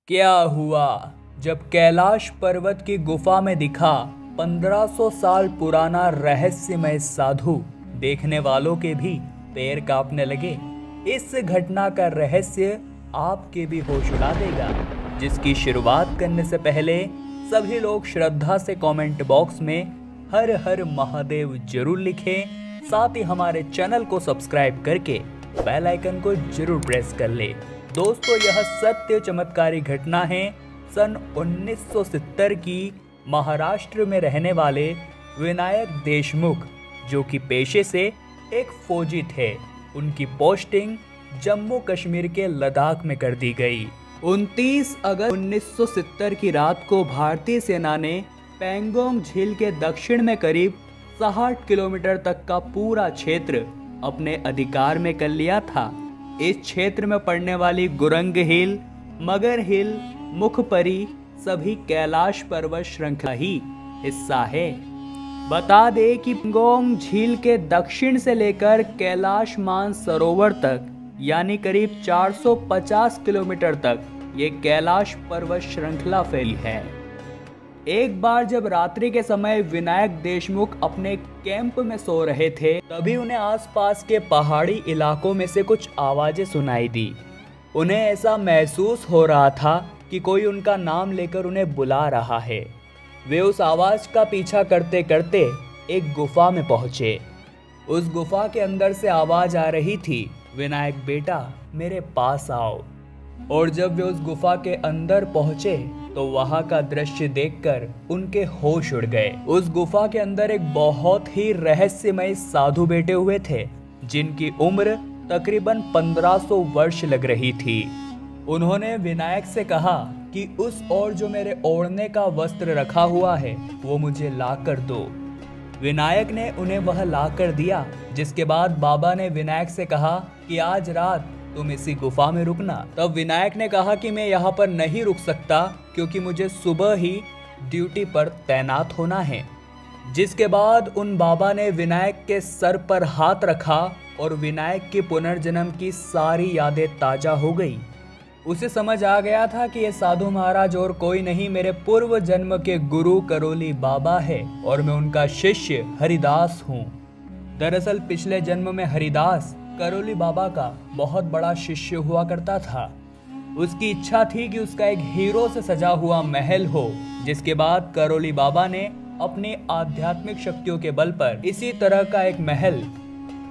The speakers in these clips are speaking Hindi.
क्या हुआ जब कैलाश पर्वत की गुफा में दिखा 1500 साल पुराना रहस्यमय साधु। देखने वालों के भी पैर कांपने लगे। इस घटना का रहस्य आपके भी होश उड़ा देगा, जिसकी शुरुआत करने से पहले सभी लोग श्रद्धा से कमेंट बॉक्स में हर हर महादेव जरूर लिखें। साथ ही हमारे चैनल को सब्सक्राइब करके बेल आइकन को जरूर प्रेस कर ले। दोस्तों, यह सत्य चमत्कारी घटना है सन 1970 की महाराष्ट्र में रहने वाले विनायक देशमुख, जो कि पेशे से एक फौजी थे। उनकी पोस्टिंग जम्मू कश्मीर के लद्दाख में कर दी गई। 29 अगस्त 1970 की रात को भारतीय सेना ने पैंगोंग झील के दक्षिण में करीब 60 किलोमीटर तक का पूरा क्षेत्र अपने अधिकार में कर लिया था। इस क्षेत्र में पड़ने वाली गुरंग हिल, मगर हिल, मुखपरी सभी कैलाश पर्वत श्रृंखला ही हिस्सा है। बता दें कि पैंगोंग झील के दक्षिण से लेकर कैलाश मानसरोवर तक यानी करीब 450 किलोमीटर तक ये कैलाश पर्वत श्रृंखला फैली है। एक बार जब रात्रि के समय विनायक देशमुख अपने कैंप में सो रहे थे, तभी उन्हें आसपास के पहाड़ी इलाकों में से कुछ आवाजें सुनाई दी। उन्हें ऐसा महसूस हो रहा था कि कोई उनका नाम लेकर उन्हें बुला रहा है। वे उस आवाज का पीछा करते करते एक गुफा में पहुंचे। उस गुफा के अंदर से आवाज आ रही थी, विनायक बेटा मेरे पास आओ। और जब वे उस गुफा के अंदर पहुंचे तो वहां का दृश्य देखकर उनके होश उड़ गए। उस गुफा के अंदर एक बहुत ही रहस्यमय साधु बैठे हुए थे, जिनकी उम्र तकरीबन 1500 वर्ष लग रही थी। उन्होंने विनायक से कहा कि उस ओर जो मेरे ओढ़ने का वस्त्र रखा हुआ है वो मुझे ला कर दो। विनायक ने उन्हें वह ला कर दिया, जिसके बाद बाबा ने विनायक से कहा कि आज रात तुम इसी गुफा में रुकना। तब विनायक ने कहा कि मैं यहाँ पर नहीं रुक सकता, क्योंकि मुझे सुबह ही ड्यूटी पर तैनात होना है। जिसके बाद उन बाबा ने विनायक के सर पर हाथ रखा और विनायक के पुनर्जन्म की सारी यादें ताजा हो गई। उसे समझ आ गया था कि ये साधु महाराज और कोई नहीं, मेरे पूर्व जन्म के गुरु करोली बाबा है और मैं उनका शिष्य हरिदास हूँ। दरअसल पिछले जन्म में हरिदास करोली बाबा का बहुत बड़ा शिष्य हुआ करता था। उसकी इच्छा थी कि उसका एक हीरो से सजा हुआ महल हो, जिसके बाद करोली बाबा ने अपनी आध्यात्मिक शक्तियों के बल पर इसी तरह का एक महल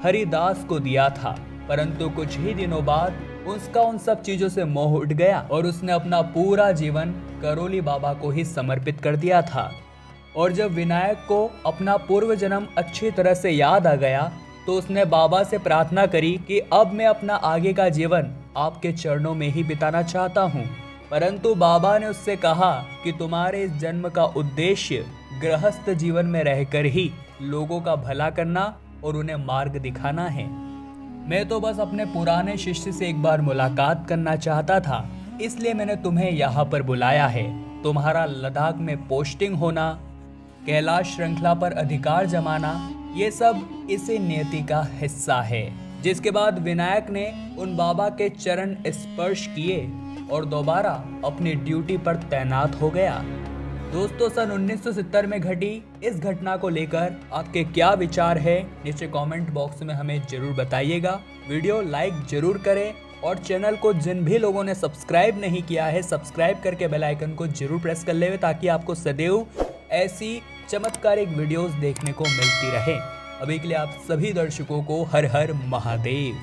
हरिदास को दिया था। परंतु कुछ ही दिनों बाद उसका उन सब चीजों से मोह उठ गया और उसने अपना पूरा जीवन करोली बाबा को ही समर्पित कर दिया था। और जब विनायक को अपना पूर्व जन्म अच्छी तरह से याद आ गया तो उसने बाबा से प्रार्थना करी कि अब मैं अपना आगे का जीवन आपके चरणों में ही बिताना चाहता हूँ। परंतु बाबा ने उससे कहा कि तुम्हारे इस जन्म का उद्देश्य गृहस्थ जीवन में रहकर ही लोगों का भला करना और उन्हें मार्ग दिखाना है। मैं तो बस अपने पुराने शिष्य से एक बार मुलाकात करना चाहता था, इसलिए मैंने तुम्हें यहाँ पर बुलाया है। तुम्हारा लद्दाख में पोस्टिंग होना, कैलाश श्रृंखला पर अधिकार जमाना, ये सब इसी नियति का हिस्सा है। जिसके बाद विनायक ने उन बाबा के चरण स्पर्श किए और दोबारा अपनी ड्यूटी पर तैनात हो गया। दोस्तों, सन 1970 में घटी इस घटना को लेकर आपके क्या विचार है, नीचे कमेंट बॉक्स में हमें जरूर बताइएगा। वीडियो लाइक जरूर करें और चैनल को जिन भी लोगों ने सब्सक्राइब नहीं किया है, सब्सक्राइब करके बेल आइकन को जरूर प्रेस कर ले, ताकि आपको सदैव ऐसी चमत्कारिक वीडियोस देखने को मिलती रहे। अभी के लिए आप सभी दर्शकों को हर हर महादेव।